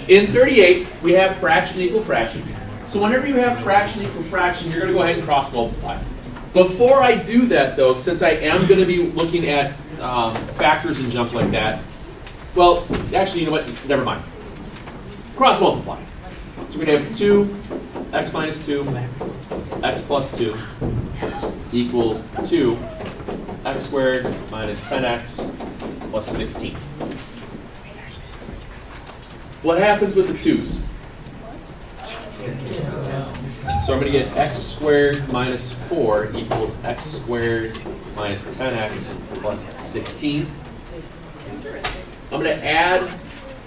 In 38, we have fraction equal fraction. So whenever you have fraction equal fraction, you're going to go ahead and cross multiply. Before I do that, though, since I am going to be looking at factors and jump like that, well, actually, you know what? Never mind. Cross multiply. So we're going to have 2, x minus 2, x plus 2 equals 2, x squared minus 10x plus 16. What happens with the 2's? So I'm going to get x squared minus 4 equals x squared minus 10x plus 16. I'm going to add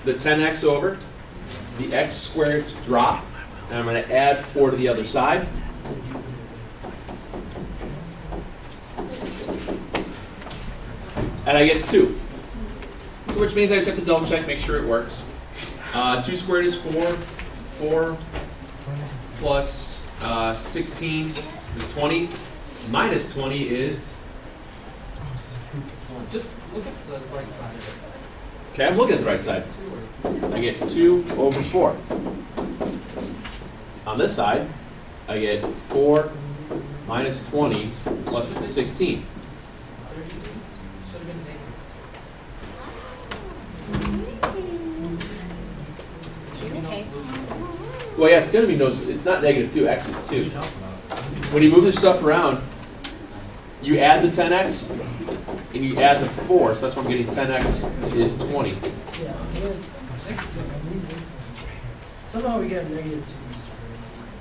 the 10x over. The x squared drop. And I'm going to add 4 to the other side. And I get 2. So which means I just have to double check, make sure it works. 2 squared is 4. 4 plus 16 is 20. Minus 20 is? Just look at the right side of it. Okay, I'm looking at the right side. I get 2 over 4. On this side, I get 4 minus 20 plus 16. Well, yeah, it's going to be no, it's not negative 2, x is 2. When you move this stuff around, you add the 10x, and you add the 4, so that's why I'm getting 10x is 20. Somehow we get negative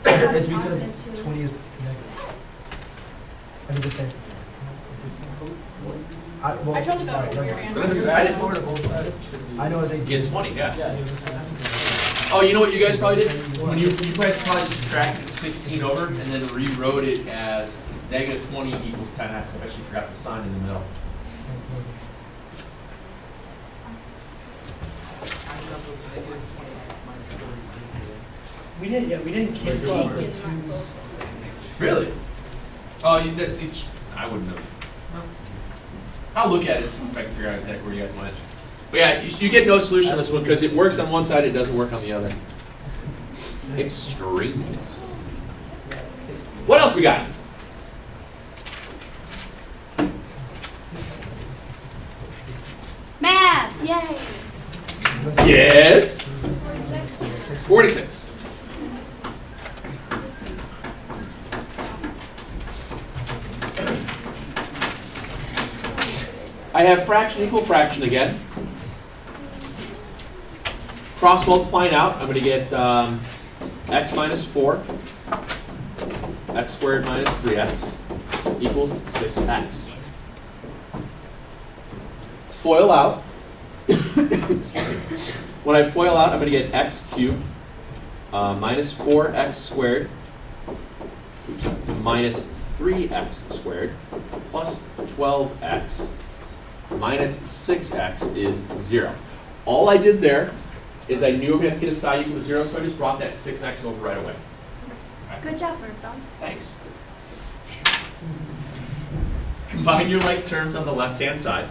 2. It's because 20 is negative. I mean the same. I totally got it over your hand. I didn't forward both sides. I know what they You get 20, yeah. Oh, you know what you guys probably did? You guys probably subtracted 16 over and then rewrote it as negative 20 equals 10x. I bet you forgot the sign in the middle. We didn't cancel the 2's. Really? Oh, I wouldn't have. I'll look at it see if I can figure out exactly where you guys went. But yeah, you get no solution on this one because it works on one side, it doesn't work on the other. Extraneous. What else we got? Math! Yay! Yes. 46. I have fraction equal fraction again. Cross multiplying out, I'm going to get x minus 4, x squared minus 3x equals 6x. Foil out. When I FOIL out, I'm going to get x cubed minus 4x squared minus 3x squared plus 12x minus 6x is 0. All I did there is I knew I'm going to have to get a side equal to 0, so I just brought that 6x over right away. Right. Good job, Bertha. Thanks. Combine your like terms on the left-hand side.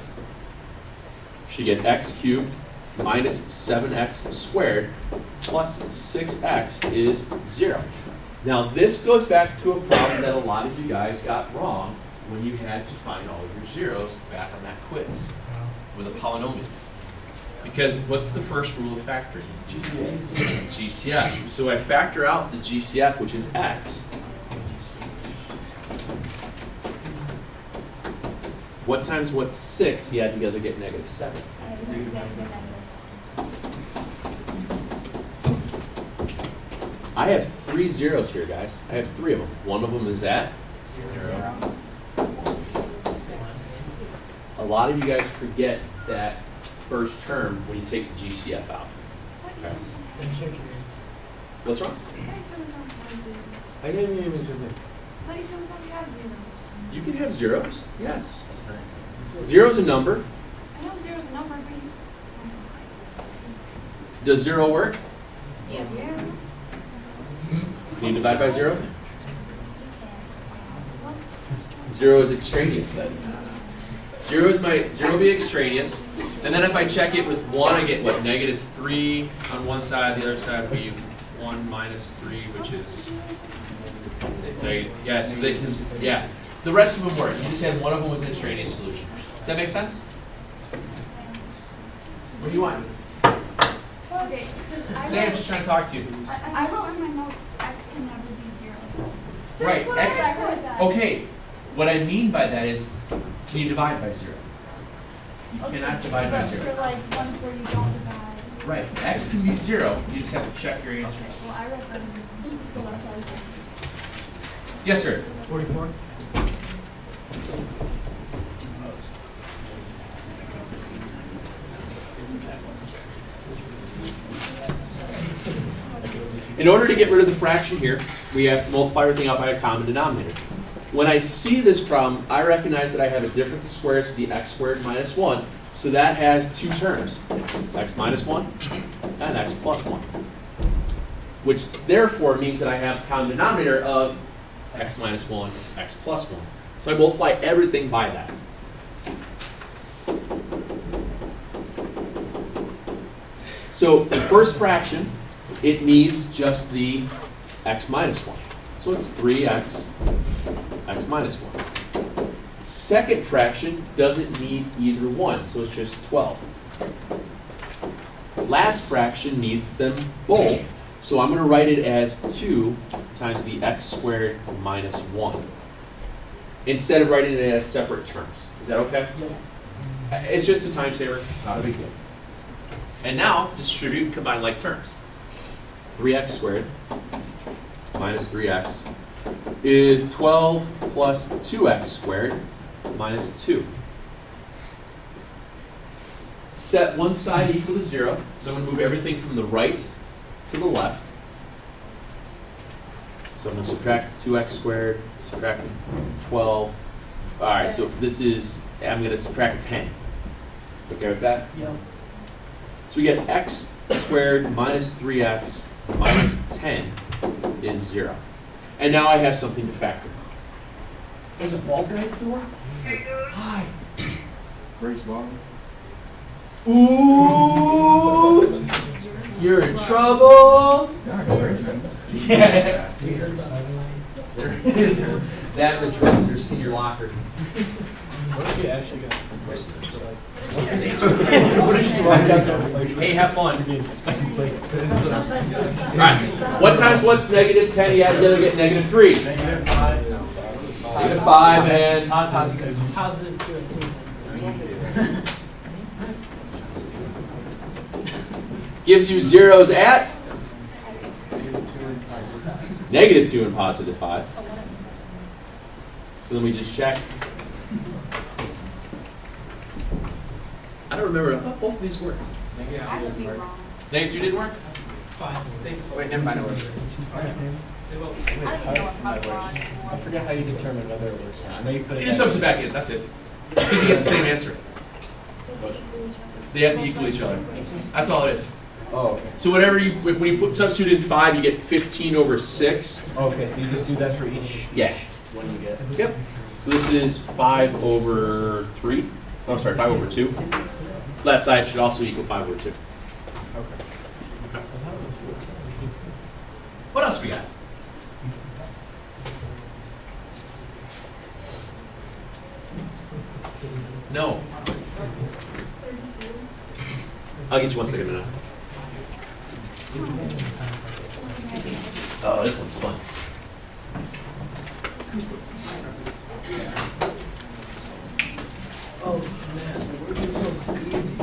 You should get x cubed minus 7x squared plus 6x is 0. Now this goes back to a problem that a lot of you guys got wrong when you had to find all of your zeros back on that quiz with the polynomials. Because what's the first rule of factoring? GCF. So I factor out the GCF, which is x. What times what's 6 you add together to get negative 7? I have 3 zeros here, guys. I have 3 of them. One of them is at 0. A lot of you guys forget that first term when you take the GCF out. Okay. What's wrong? I didn't even You can have zeros, yes. Zero's a number. I know zero's a number. Does 0 work? Yes. Can you divide by 0? 0 is extraneous then. 0 be extraneous. And then if I check it with 1, I get what, -3 on one side, the other side would be 1 minus 3, which is, yeah, so they can, yeah. The rest of them work, you just had one of them was an extraneous solution. Does that make sense? What do you want? Okay, because Sam's just trying to talk to you. I wrote in my notes, x can never be 0. Right, x, I heard that. okay, what I mean by that is, can you divide by 0? You cannot divide by But 0. for like ones where you don't divide. Right, x can be 0, you just have to check your answers. Well, I read that. So that's why I was confused. Yes, sir. 44? In order to get rid of the fraction here, we have to multiply everything out by a common denominator. When I see this problem, I recognize that I have a difference of squares with the x squared minus 1, so that has two terms, x minus 1 and x plus 1, which therefore means that I have a common denominator of x minus 1, x plus 1. So I multiply everything by that. So the first fraction, it needs just the x minus 1. So it's 3x, x minus 1. Second fraction doesn't need either one, so it's just 12. Last fraction needs them both, so I'm going to write it as 2 times the x squared minus 1, instead of writing it as separate terms. Is that okay? Yes. It's just a time saver, not a big deal. And now, distribute and combine like terms. 3x squared minus 3x is 12 plus 2x squared minus 2. Set one side equal to 0, so I'm going to move everything from the right to the left. So I'm going to subtract 2x squared, subtract 12. All right, so this is, I'm going to subtract 10. Okay with that? Yep. So we get x squared minus 3x minus 10 is 0. And now I have something to factor. There's a ball guy at the door? Hi. Grace Ball. Ooh! You're in trouble. Yeah. We heard about it. There it is. That and the dressers in your locker. What if you actually got Hey, have fun. Sometimes All right. What times what's negative 10? You add together, get negative 3. negative 5? Negative 5 and Positive 2 and C. gives you zeros at negative 2 and positive 5. So then we just check. I don't remember. I thought both of these worked. I could be wrong. Negative 2 didn't work? 5. Wait, never mind, it works. I don't even know if I'm wrong anymore. I forget how you determine whether it works or not. I know you put You it just down. substitute back in. That's it. So you get the same answer. They have to equal each other. They have to equal each other. That's all it is. Oh, okay. So whatever you, when you put substitute in 5, you get 15 over 6. Okay, so you just do that for each Yeah. one you get. Yep. So this is 5 over 3. Oh, sorry, 5 over 2. So that side should also equal 5 over 2. Okay. What else we got? No. I'll get you 1 second now. Oh, this one's fun. Oh, snap. This one's easy.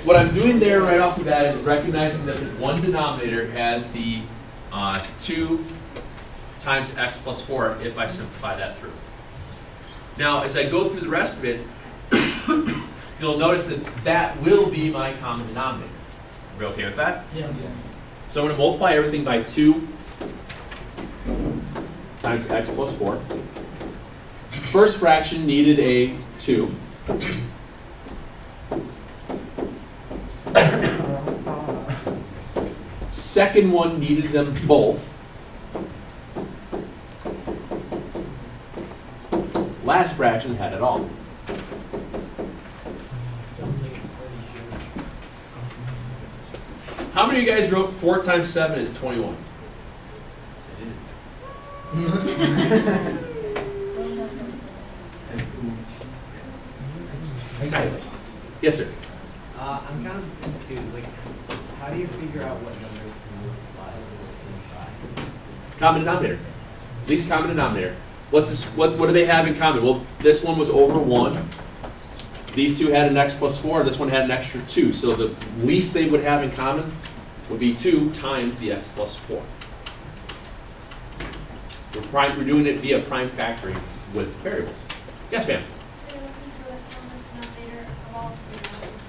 What I'm doing there right off the bat is recognizing that the one denominator has the 2 times x plus 4 if I simplify that through. Now, as I go through the rest of it, you'll notice that that will be my common denominator. Are we okay with that? Yes. So I'm going to multiply everything by 2 times x plus 4. First fraction needed a 2. Second one needed them both. Last fraction had it all. How many of you guys wrote 4 times 7 is 21? Yes, sir. I'm kind of confused, like, how do you figure out what numbers to multiply by? Common denominator. Least common denominator. What's this? What do they have in common? Well, this one was over 1. These two had an x plus 4, and this one had an extra 2. So the least they would have in common would be 2 times the x plus 4. We're doing it via prime factoring with variables. Yes, ma'am. So you're looking for the common denominator of all three numbers.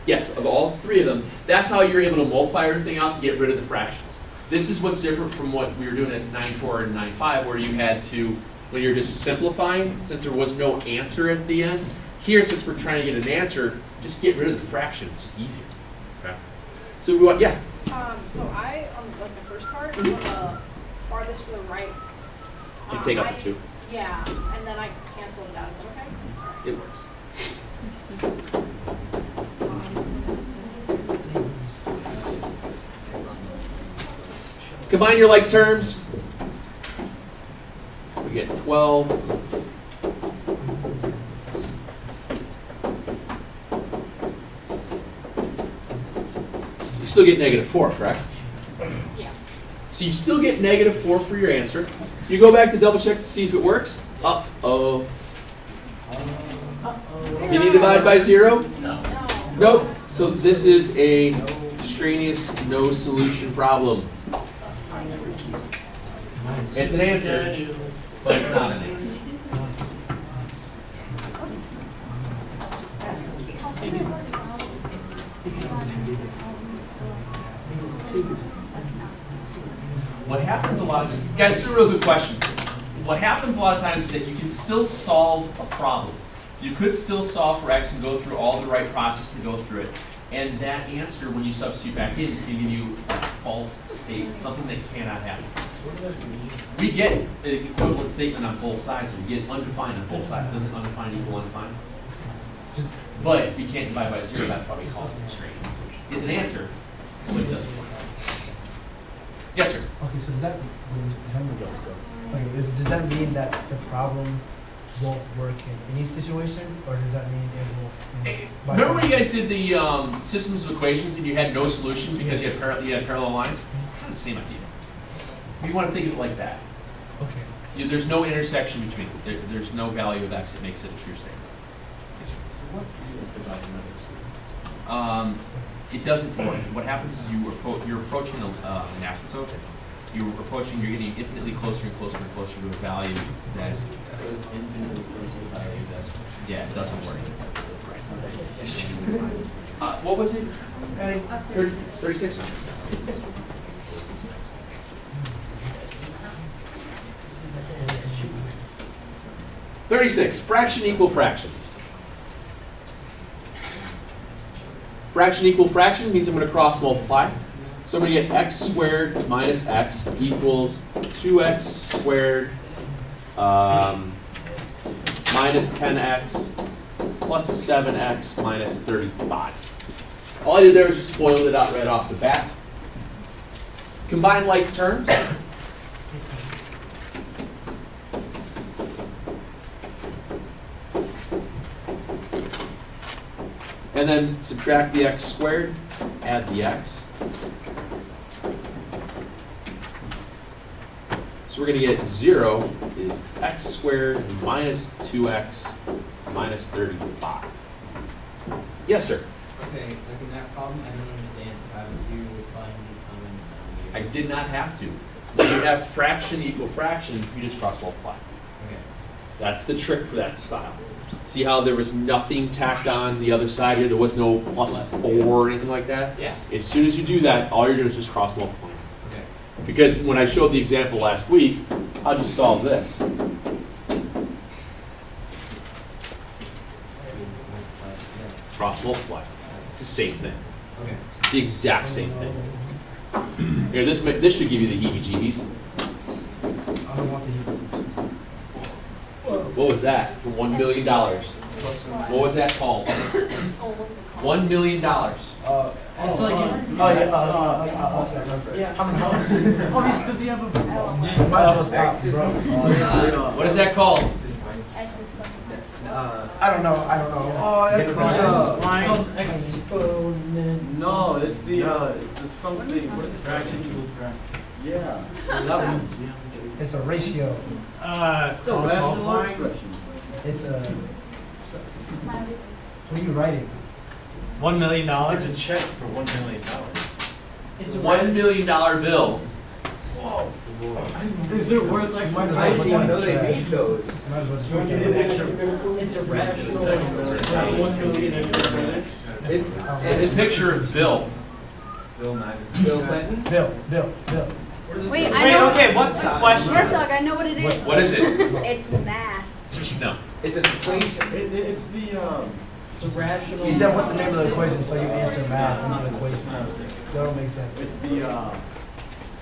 Yes, of all 3 of them, that's how you're able to multiply everything out to get rid of the fractions. This is what's different from what we were doing at 9.4 and 9.5, where you had to, when you're just simplifying, since there was no answer at the end. Here, since we're trying to get an answer, just get rid of the fraction, it's just easier. Okay. So we want, yeah. So I, on like the first part, on the farthest to the right. You take out the 2. Yeah, and then I cancel it out, is it okay? It works. Combine your like terms. We get 12. You still get -4, correct? Yeah. So you still get -4 for your answer. You go back to double check to see if it works. Uh-oh. Can you divide by 0? No. Nope. So this is a extraneous no solution problem. It's an answer, but it's not an answer. What happens a lot of times, guys, this is a real good question. What happens a lot of times is that you can still solve a problem. You could still solve for x and go through all the right process to go through it. And that answer, when you substitute back in, is going to give you a false statement, something that cannot happen. So what does that mean? We get an equivalent statement on both sides, and we get undefined on both sides. Doesn't undefined equal undefined? But we can't divide by 0, that's why we call it an extraneous solution. It's an answer, but it doesn't work. Yes, sir. Okay, so does that does that mean that the problem won't work in any situation, or does that mean it will? Remember when you guys did the systems of equations and you had no solution because you had parallel lines? It's kind of the same idea. You want to think of it like that. Okay. There's no intersection between them. There's no value of x that makes it a true statement. Yes, sir. It doesn't work. What happens is you're approaching an asymptote. You're getting infinitely closer and closer and closer to a value that is. Yeah, it doesn't work. What was it, Patty? 36? Fraction equal fraction. Fraction equal fraction means I'm going to cross multiply. So I'm going to get x squared minus x equals 2x squared minus 10x plus 7x minus 35. All I did there was just FOILed it out right off the bat. Combine like terms. And then subtract the x squared, add the x. So we're going to get 0 is x squared minus 2x minus 35. Yes, sir? Okay, like in that problem, I don't understand how you would find the common I denominator. did not have to. When you have fraction equal fraction, you just cross multiply. Okay. That's the trick for that style. See how there was nothing tacked on the other side here? There was no plus 4 or anything like that? Yeah. As soon as you do that, all you're doing is just cross multiply. Okay. Because when I showed the example last week, I'll just solve this. Cross multiply. It's the same thing. Okay. It's the exact same thing. Here, this should give you the heebie-jeebies. I don't want the What was that? For $1 million. What was that called? $1 million. It's like, Oh, yeah, okay. Yeah. Does he have a? You might as well stop, bro. What is that called? X is plus I don't know, I don't know. Oh, that's It's called exponents. No, it's the something. What is it? Fraction equals fraction. Yeah. That one. It's a ratio. It's a rational expression. It's a, smiley. what are you writing? $1 million. It's a check for $1 million. It's a $1 million bill. Is it worth like? Might as well I put didn't that even know in they chat. made those. Might as well just put that in. It's a rational expression. 1 million exponents. It's a picture of Bill. Bill Clinton? Bill. Wait, I Wait, know. okay, what's the question? Nerf dog, I know what it is. What is it? It's math. No. It's an equation. It's the It's a rational. He said, what's the name of the equation? So you answer math in the equation. That don't make sense. It's the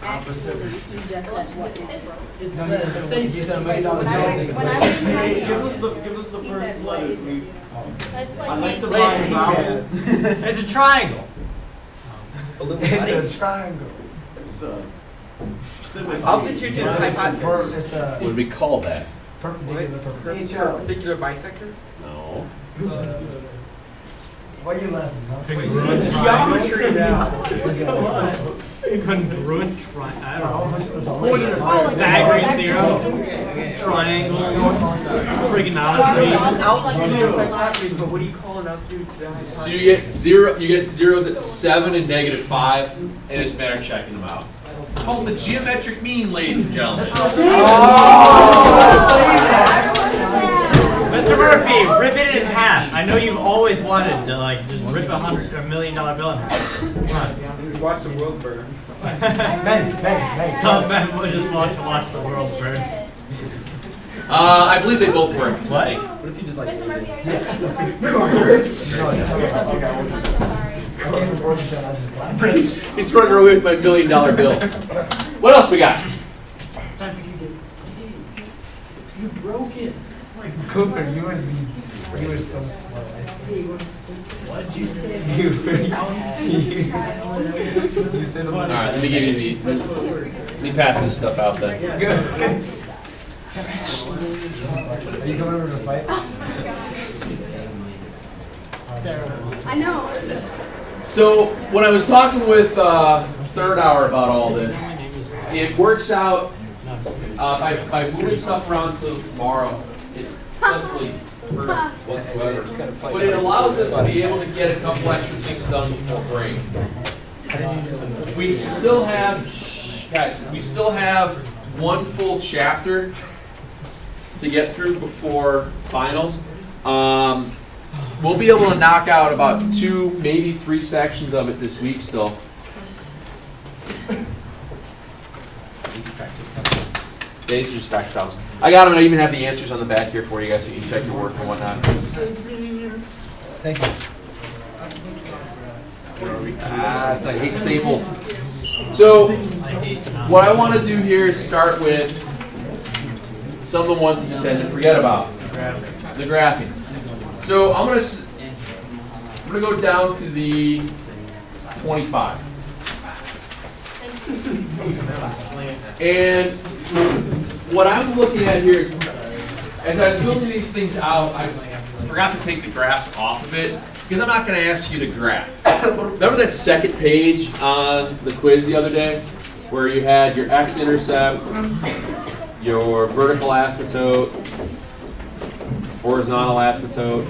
Actually, he just said what is broke. It's No, the thing. he said $1 million. When I was in high Hey, school, give us the he first said what letter, is please. it? That's I like the like vowel. It's a triangle. It's a triangle. It's How did you just hypotenuse? It's What a do we call that? perpendicular. Perpendicular bisector? No. Why are you laughing? Congruent Geometry now. Congruent triangle. I don't know. Oh, like Pythagorean actual- theorem. Triangle. Trigonometry. Altitude, but what do you call an altitude? So you get zeros at 7 and -5, and it's a matter of checking them out. It's called the geometric mean, ladies and gentlemen. Mr. Murphy, rip it in half. I know you've always wanted to like just rip $100 million bill in half. Come on. Watch the world burn. Bang. Some men would just want to watch the world burn. I believe they both work. What? What if you just like? Mr. Murphy, are you going to take the bus? No, it's I'm so sorry. I came from Georgetown, I just laughed. He's running away with my $1 million bill. What else we got? Time for you to. You broke it. Cooper, you were so slow. I swear. What'd you say? You said All right, let me give you the. Let me pass this stuff out then. Good. Are you coming over to fight? I know. So when I was talking with Third Hour about all this, it works out by moving stuff around till tomorrow. It doesn't really hurt whatsoever, but it allows us to be able to get a couple extra things done before break. We still have, guys, we still have one full chapter to get through before finals. We'll be able to knock out about 2, maybe 3 sections of it this week still. Yeah, these are just practice problems. I got them, and I even have the answers on the back here for you guys, so you can check your work and whatnot. Thank you. I hate staples. So, what I want to do here is start with some of the ones that you tend to forget about. The graphing. So I'm gonna go down to the 25. And what I'm looking at here is, as I'm building these things out, I forgot to take the graphs off of it, because I'm not going to ask you to graph. Remember that second page on the quiz the other day, where you had your x-intercept, your vertical asymptote, horizontal asymptote,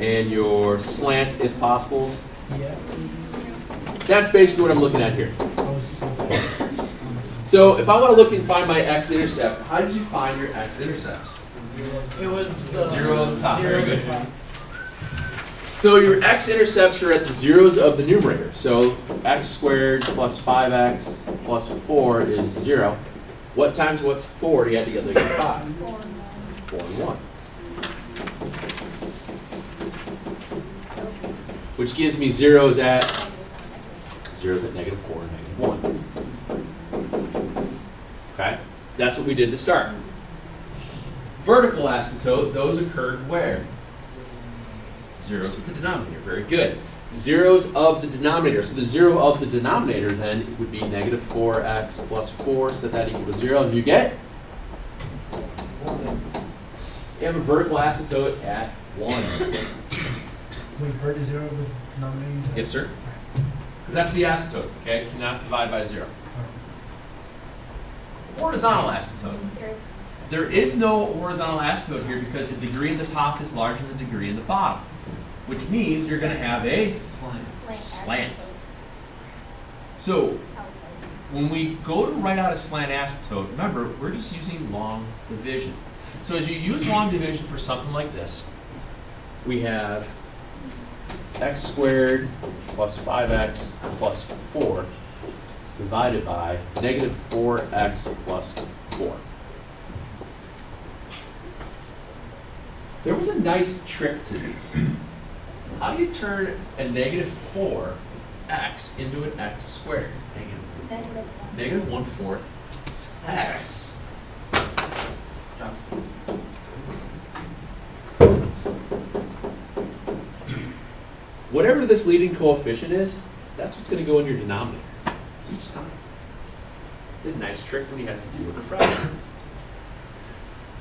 and your slant if possibles? Yeah. That's basically what I'm looking at here. I was so bad. So if I want to look and find my x-intercept, how did you find your x-intercepts? It was the 0 at the top. zero Very good. at the top. So your x-intercepts are at the zeros of the numerator. So x squared plus 5x plus 4 is 0. What times what's 4 to add together to get 5? 4 and 1. Which gives me zeros at -4 and -1. Okay? That's what we did to start. Vertical asymptote, those occurred where? Zeros with the denominator. Very good. zeros of the denominator. So the zero of the denominator then would be negative 4x plus 4, set that equal to 0, and you get? You have a vertical asymptote at 1. Wait, vert is 0 with denominator? you said? Yes, sir. Because that's the asymptote, okay? Cannot divide by 0. Horizontal asymptote. There is no horizontal asymptote here because the degree in the top is larger than the degree in the bottom, which means you're going to have a slant. So when we go to write out a slant asymptote, remember, we're just using long division. So as you use long division for something like this, we have x squared plus 5x plus 4 divided by negative 4x plus 4. There was a nice trick to these. How do you turn a negative 4x into an x squared? Negative 1/4 x. Whatever this leading coefficient is, that's what's going to go in your denominator each time. It's a nice trick when you have to do with a fraction.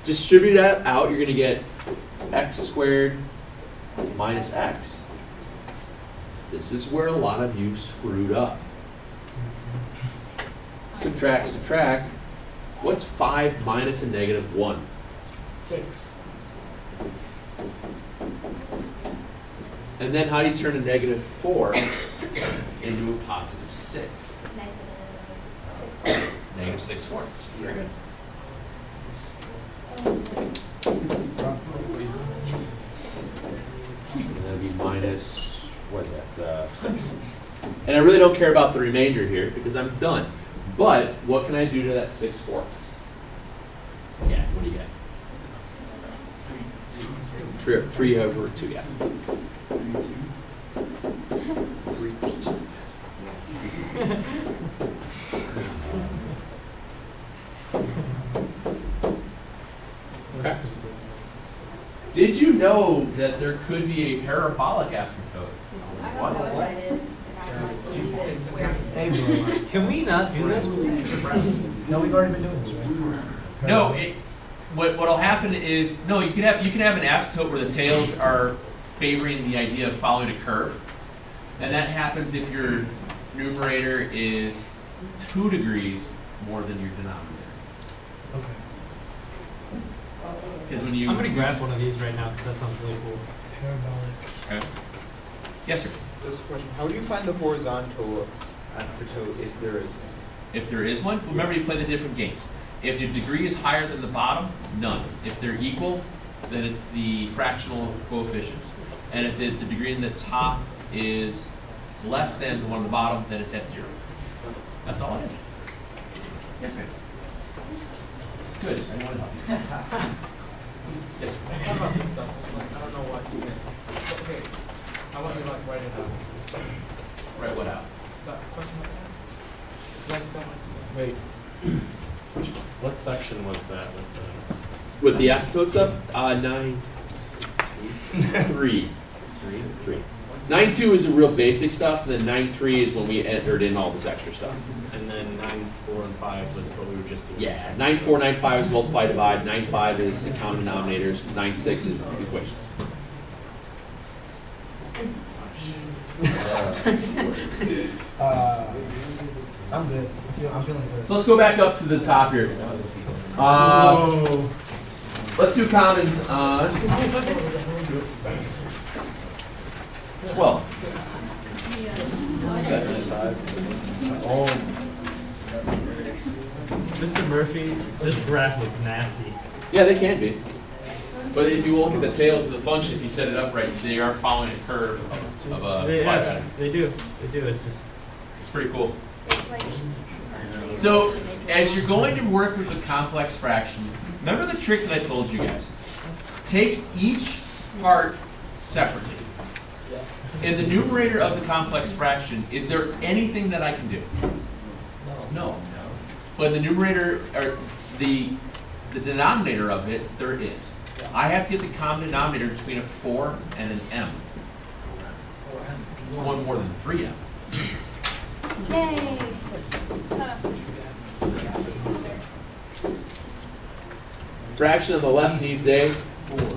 Distribute that out, you're going to get x squared minus x. This is where a lot of you screwed up. Subtract, subtract. What's 5 minus a negative 1? 6. And then how do you turn a negative 4 into a positive 6? Negative 6 fourths. Very good. And that'd be minus, what is that, 6. And I really don't care about the remainder here because I'm done. But what can I do to that 6 fourths? Yeah, what do you get? 3 over 2, yeah. 3 Okay. Did you know that there could be a parabolic asymptote? I don't know what that is. Hey, bro. Can we not do this, please? No, we've already been doing this, right? No, what'll happen is, no, you can have an asymptote where the tails are favoring the idea of following a curve. And that happens if your numerator is 2 degrees more than your denominator. Okay. Because when you I'm gonna grab one of these right now because that sounds really cool. Parabolic. Okay. Yes, sir. Just a question. How do you find the horizontal asymptote if there is one? If there is one, remember you play the different games. If your degree is higher than the bottom, none. If they're equal, then it's the fractional coefficients. And if the degree in the top is less than the one on the bottom, then it's at 0. That's all it is. Yes, ma'am. Good. I want to help you. Yes. Some of this stuff, like, I don't know what. Okay, I want to like write it out. Write what out? That question like so much stuff. Wait. What section was that with the? With the asymptote stuff? 9, 3. 9.2 is the real basic stuff, and then 9.3 is when we entered in all this extra stuff. And then 9, 4, and 5 was what we were just doing. Yeah, 9.4, 9.5 is multiply, divide, 9.5 is the common denominators, 9.6 is equations. I'm good. I'm feeling good. So let's go back up to the top here. Let's do commons on 12. Mr. Murphy, this graph looks nasty. Yeah, they can be. But if you look at the tails of the function, if you set it up right, they are following a curve of a quadratic. They do. It's just. It's pretty cool. So as you're going to work with a complex fraction, remember the trick that I told you guys. Take each part separately. In the numerator of the complex fraction, is there anything that I can do? No. But the numerator, or the denominator of it, there is. I have to get the common denominator between a 4 and an m. It's one more than 3m. Yay. Fraction on the left needs a 4.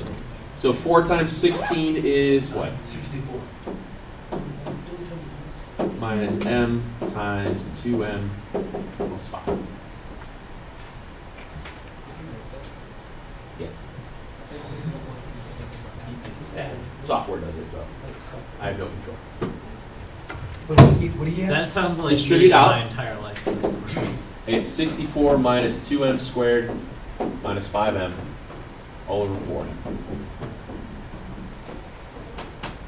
So 4 times 16 is what? 64. Minus m times 2m plus 5. Yeah. Software does it though. I have no control. What do you have? That sounds like Distribute me out. my entire life. It's 64 minus 2m squared minus 5m all over 4.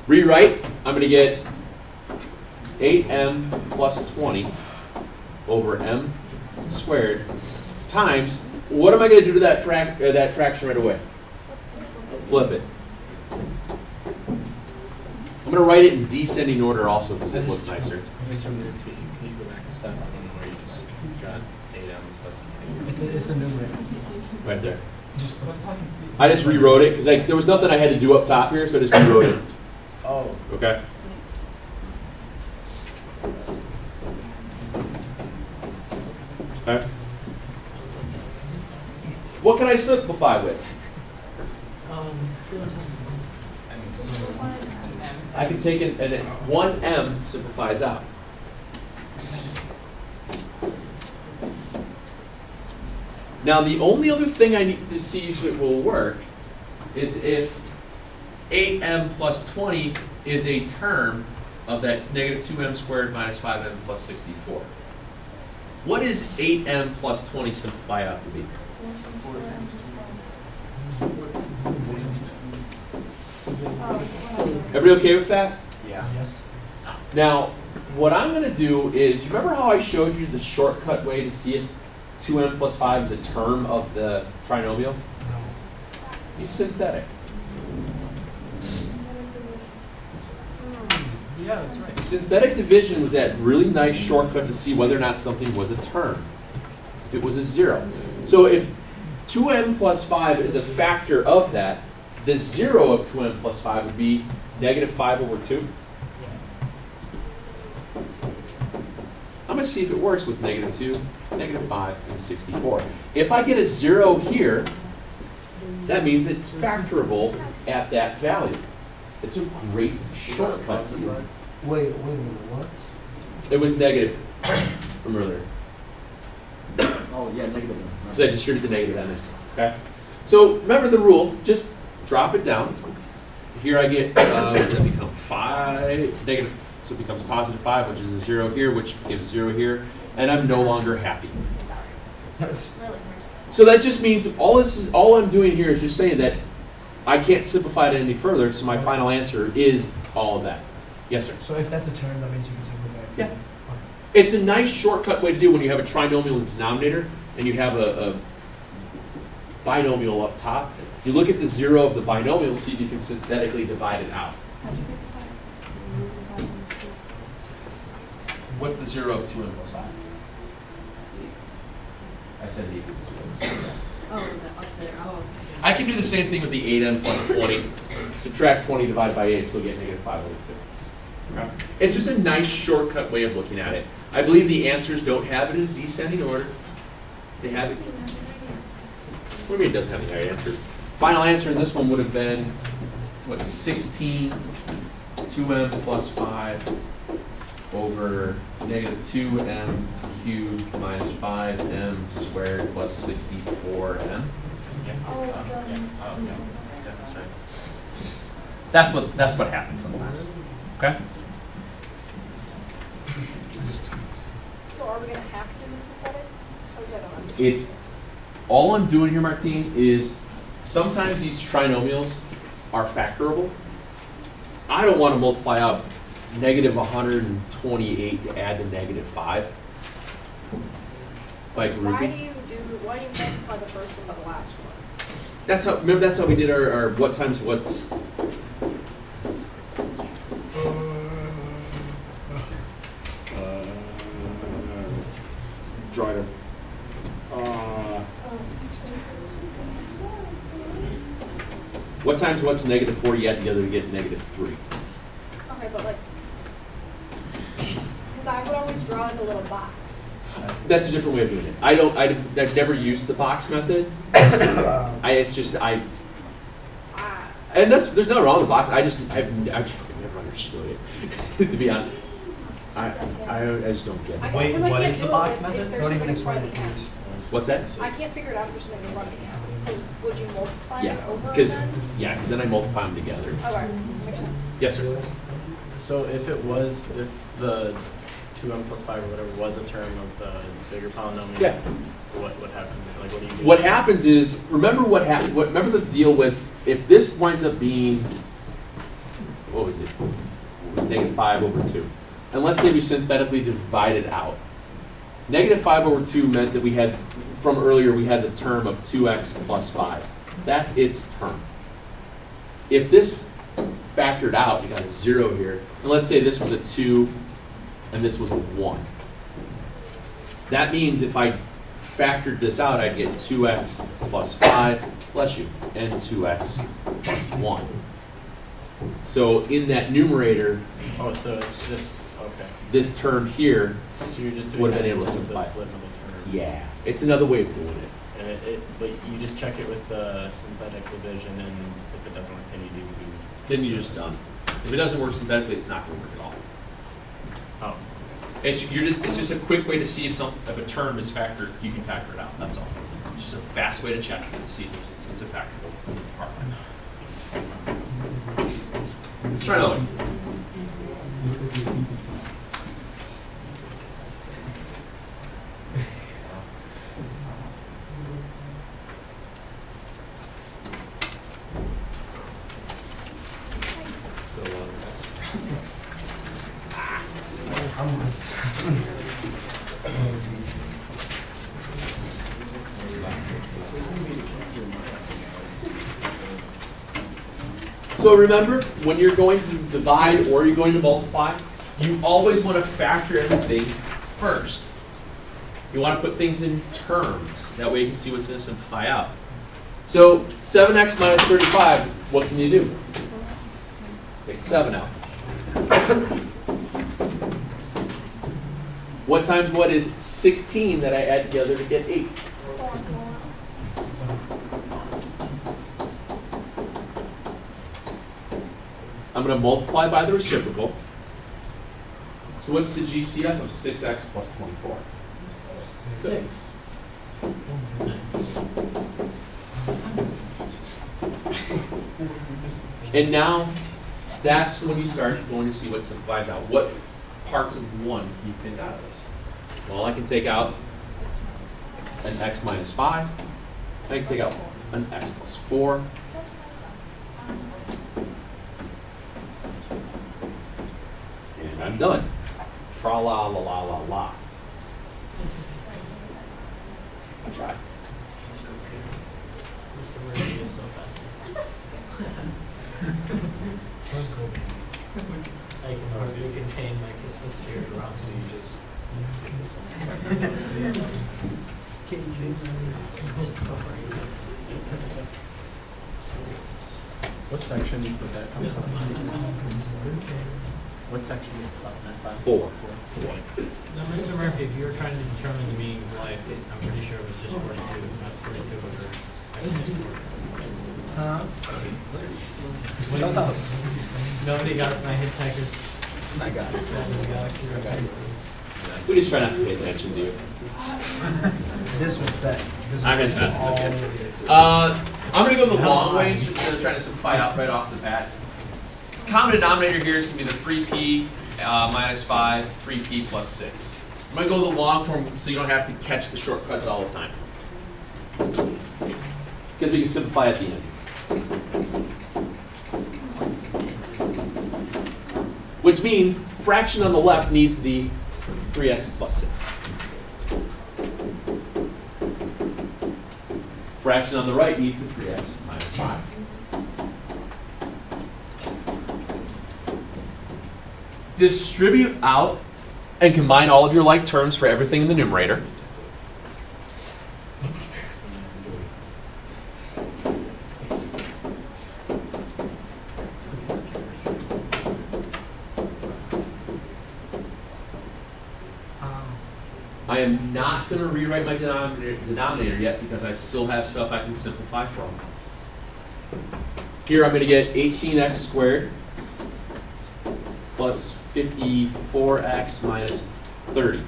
Rewrite, I'm going to get 8m plus 20 over m squared times, what am I going to do to that fraction right away? Flip it. I'm going to write it in descending order also because it looks nicer. Can you go back a step where you just got 8m plus 20? It's the numerator. Right there. Just flip. I just rewrote it because there was nothing I had to do up top here, so I just rewrote it. Oh. Okay? Okay. What can I simplify with? I can take it, and 1m simplifies out. Now, the only other thing I need to see if it will work is if 8m plus 20 is a term of that negative 2m squared minus 5m plus 64. What does 8m plus 20 simplify out to be? Everybody okay with that? Yeah. Yes. Now, what I'm going to do is, remember how I showed you the shortcut way to see if 2m plus 5 is a term of the trinomial? No. Use synthetic. Yeah, that's right. Synthetic division was that really nice shortcut to see whether or not something was a term, if it was a 0. So if 2m plus 5 is a factor of that, the 0 of 2m plus 5 would be negative 5 over 2. I'm going to see if it works with negative 2, negative 5, and 64. If I get a 0 here, that means it's factorable at that value. It's a great shortcut to you. Wait, what? It was negative from earlier. Oh, yeah, negative one. Because I distributed the negative ends. Okay? So remember the rule, just drop it down. Here I get, what does that become? 5, negative, so it becomes positive 5, which is a 0 here, which gives 0 here, and I'm no longer happy. So that just means all I'm doing here is just saying that I can't simplify it any further, so my final answer is all of that. Yes, sir? So if that's a term, that means you can simplify it. Yeah. It's a nice shortcut way to do when you have a trinomial in the denominator and you have a binomial up top. You look at the 0 of the binomial, see if you can synthetically divide it out. What's the 0 of 2m plus 5? I said it equals 0. Oh, up there, oh. I can do the same thing with the 8m plus 20. Subtract 20 divided by 8, so get negative 5 over 2. Okay. It's just a nice shortcut way of looking at it. I believe the answers don't have it in descending order. They have it. What do you mean it doesn't have the right answer? Final answer in this one would have been, what, 16 2m plus 5 over negative 2m cubed minus 5m squared plus 64m. That's what happens sometimes. Okay? So are we gonna have to do the synthetic? Or is that on? It's all I'm doing here, Martine, is sometimes these trinomials are factorable. I don't want to multiply out negative 128 to add to negative 5. Like Why grouping. do you multiply the first one by the last one? That's how we did our what times what's. Draw it. What times what's negative 4 you add together to get negative 3? Okay, but like, Because I would always draw like a little box. That's a different way of doing it. I've never used the box method. It's just, Ah, and there's nothing wrong with the box. I've never understood it, to be honest. I just don't get I it. can't- Wait, 'cause I what can't is the do it box if method? there's Don't even something explain it, running out. please. What's that? I can't figure it out for something running out. So would you multiply Yeah, it over because again? then I multiply them together. Okay, makes sense. Yes, sir. So if the 2m plus 5 or whatever was a term of the bigger polynomial, Yeah. what happened? Like, what do you do? What happens is, remember remember the deal with, if this winds up being, what was it? -5/2. And let's say we synthetically divide it out. -5/2 meant that we had, from earlier, we had the term of 2x plus 5. That's its term. If this factored out, you got a 0 here, and let's say this was a 2 and this was a 1. That means if I factored this out, I'd get 2x plus 5, bless you, and 2x plus 1. So in that numerator, Oh, so it's just, okay. this term here, So you're just doing Would've that been able to instead of the simplify. split middle term. yeah, it's another way of doing it. And but you just check it with the synthetic division, and if it doesn't work, then you do. Then you're just done. If it doesn't work synthetically, it's not going to work at all. Oh, It's just a quick way to see if a term is factored, you can factor it out, that's all. It's just a fast way to check to see if it's a factorable part. Let's try another one. So remember, when you're going to divide or you're going to multiply, you always want to factor everything first. You want to put things in terms. That way you can see what's going to simplify out. So 7x minus 35, what can you do? Take 7 out. What times what is 16 that I add together to get 8? I'm going to multiply by the reciprocal. So what's the GCF of 6x plus 24? 6. And now, that's when you start going to see what simplifies out. What parts of 1 can you take out of this? Well, I can take out an x minus 5. I can take out an x plus 4. And I'm done. Tra la la la la la. I tried. Let's go. I can hardly contain my Christmas spirit around, so you just give this one. what section you put that comes on? What section you put that by? 4. Now, Mr. Murphy, if you were trying to determine the meaning of life, I'm pretty sure it was just 42, not 42 over. Shut up. Nobody got my hitchhiker's I got it. guide to the galaxy reference. We just try not to pay attention to you. Disrespect. I'm just messing all with you. over you. I'm going to go the long way instead of trying to simplify out right off the bat. Common denominator here is going to be the 3p minus 5, 3p plus 6. I'm going to go the long form so you don't have to catch the shortcuts all the time. Because we can simplify at the end. Which means fraction on the left needs the 3x plus 6. Fraction on the right needs the 3x minus 5. Distribute out and combine all of your like terms for everything in the numerator. I am not going to rewrite my denominator yet because I still have stuff I can simplify from. Here I'm going to get 18x squared plus 54x minus 30.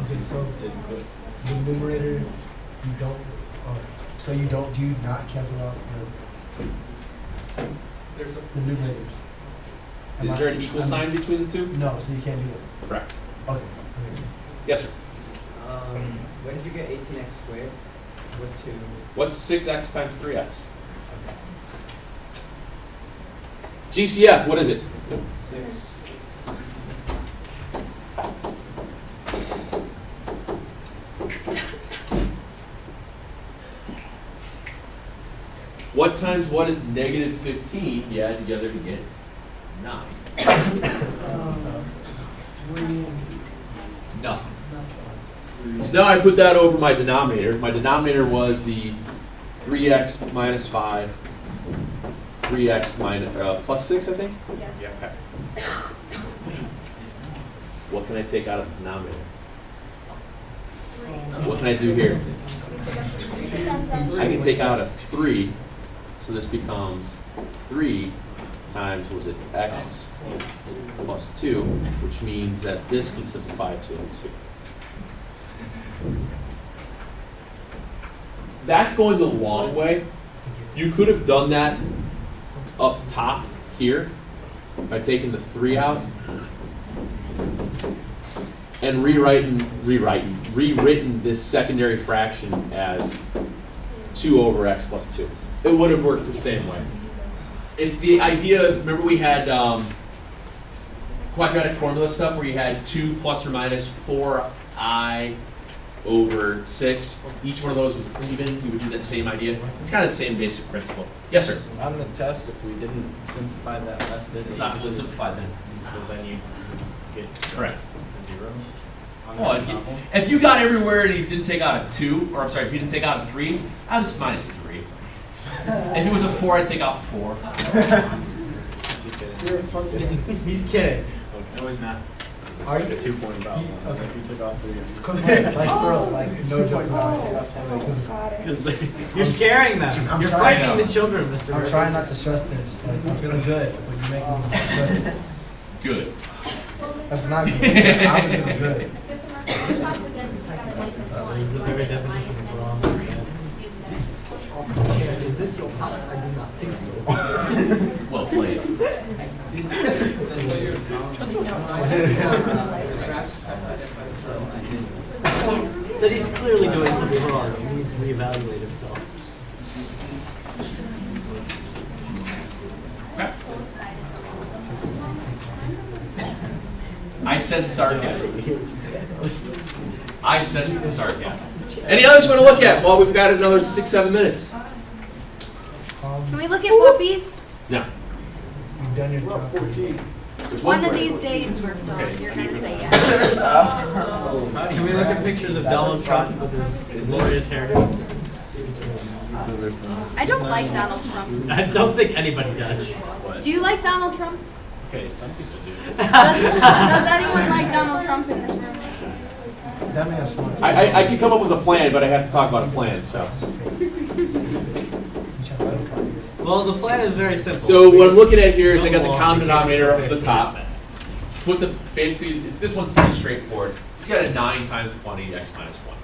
Okay, so the numerator, you don't, so you don't, do you not cancel out the numerators? Am Is I- there an equal I'm- sign between the two? No, so you can't do that. Correct. Okay, that makes sense. Yes, sir. Where did you get 18x squared? What to? What's 6x times 3x? GCF, what is it? 6. What times what is negative 15? You add together to get 9. Nothing. So now I put that over my denominator. My denominator was the 3x minus 5, 3x minus, plus 6, I think? Yes. Okay. What can I take out of the denominator? What can I do here? I can take out a 3, so this becomes 3 times, what was it, x plus 2, which means that this can simplify to a 2. That's going the long way. You could have done that up top here by taking the 3 out and rewritten this secondary fraction as 2 over x plus 2. It would have worked the same way. It's the idea, remember we had quadratic formula stuff where you had 2 plus or minus 4i over 6. Each one of those was even. You would do that same idea. It's kind of the same basic principle. Yes, sir? On the test, if we didn't simplify that last bit, It's not really simplified then. so then you get Correct. a 0. on Well, that if you, example. if you got everywhere and you didn't take out a 2, or I'm sorry, if you didn't take out a 3, I would just minus 3. If it was a 4, I'd take out 4. You're a funny guy. He's kidding. No, he's not. It's Are like you? a 2-point about You- one. okay. Like you took off 3. It's come on, like, bro, like, no joke about it. You're scaring them. I'm You're trying. frightening the children, Mr. I'm Murphy. trying not to stress this. Like, I'm feeling good, but you're making me stress this. Good. That's not good. That's opposite of good. Mr. Murphy, it's possible to take out a minus one, This is the very so definition minus of then wrong. Is this your house? I do not think so. Well played. Yes, sir. That he's clearly doing something wrong. He needs to reevaluate himself. Okay. I sense sarcasm. I sense the sarcasm. Any others you want to look at? Well, we've got another 6-7 minutes. Can we look at puppies? No. You've done your job. There's One of more. these days, Murph, you're gonna say yes. Can we look at pictures of Donald Trump with his glorious haircut? I don't like Donald Trump. I don't think anybody does. Do you like Donald Trump? Okay, some people do. Does anyone like Donald Trump in this room? That man's smart. I can come up with a plan, but I have to talk about a plan, so. Well, the plan is very simple. So what I'm looking at here is I got the common denominator up at the top. Put the, basically, this one's pretty straightforward. It's got a 9 times the quantity x minus 1.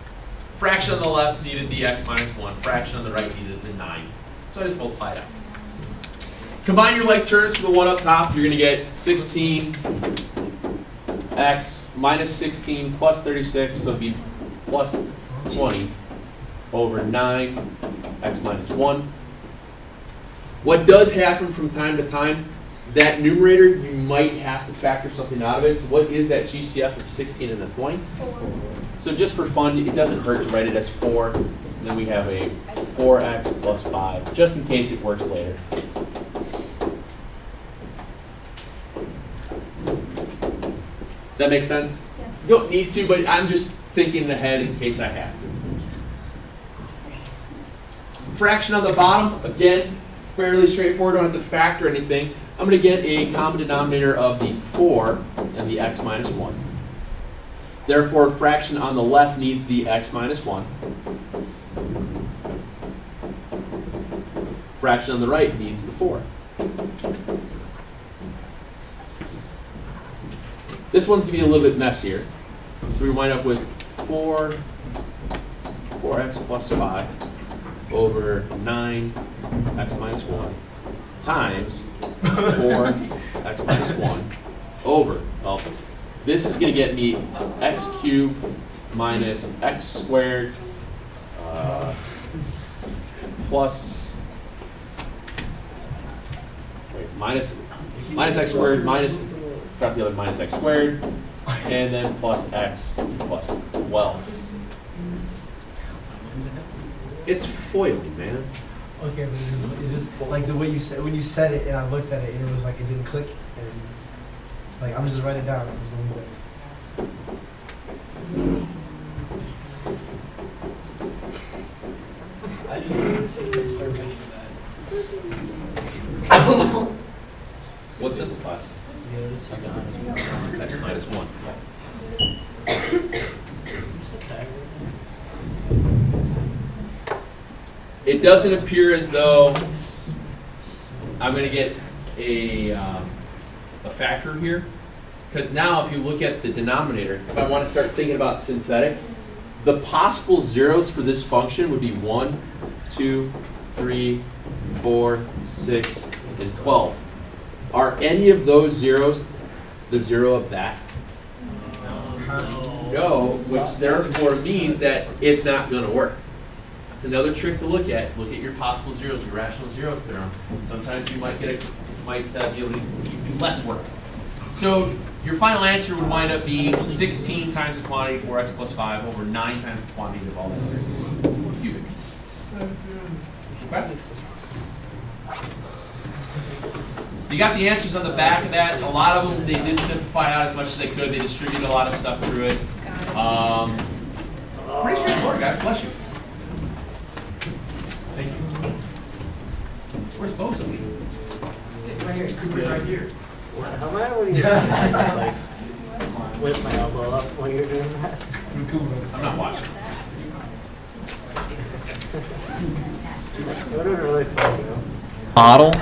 Fraction on the left needed the x minus 1. Fraction on the right needed the 9. So I just multiply it out. Combine your like terms for the one up top. You're going to get 16x minus 16 plus 36, so it'd be plus 20 over 9x minus 1. What does happen from time to time, that numerator, you might have to factor something out of it. So what is that GCF of 16 and the 20? So just for fun, it doesn't hurt to write it as 4. And then we have a 4x plus 5, just in case it works later. Does that make sense? Yes. You don't need to, but I'm just thinking ahead in case I have to. Fraction on the bottom, again, fairly straightforward, don't have to factor anything. I'm going to get a common denominator of the 4 and the x minus 1. Therefore, fraction on the left needs the x minus 1. Fraction on the right needs the 4. This one's going to be a little bit messier. So we wind up with 4x plus 5 over 9x minus 1 times 4x minus 1 over, well, this is going to get me x cubed minus x squared plus, wait, minus x squared minus, got the other minus x squared, and then plus x plus 12. It's foiling, man. Okay, but it's just like the way you said, when you said it and I looked at it and it was like it didn't click and like I'm just write it down. There's no way. I didn't see them start making What's simplified? X minus 1. It doesn't appear as though I'm going to get a factor here, because now if you look at the denominator, if I want to start thinking about synthetic, the possible zeros for this function would be 1, 2, 3, 4, 6, and 12. Are any of those zeros the zero of that? No, which therefore means that it's not going to work. That's another trick to look at. Look at your possible zeros, your rational zero theorem. Sometimes you might get be able to do less work. So your final answer would wind up being 16 times the quantity of 4x plus 5 over 9 times the quantity of all that cubic. Okay? You got the answers on the back of that. A lot of them, they did simplify out as much as they could. They distributed a lot of stuff through it. Pretty straightforward, guys. Bless you. Thank you. Where's both of you? Sit right here. Cooper's right here. How am I when you like whip my elbow up while you're doing that? I'm not watching. It would have been really funny, though. Model.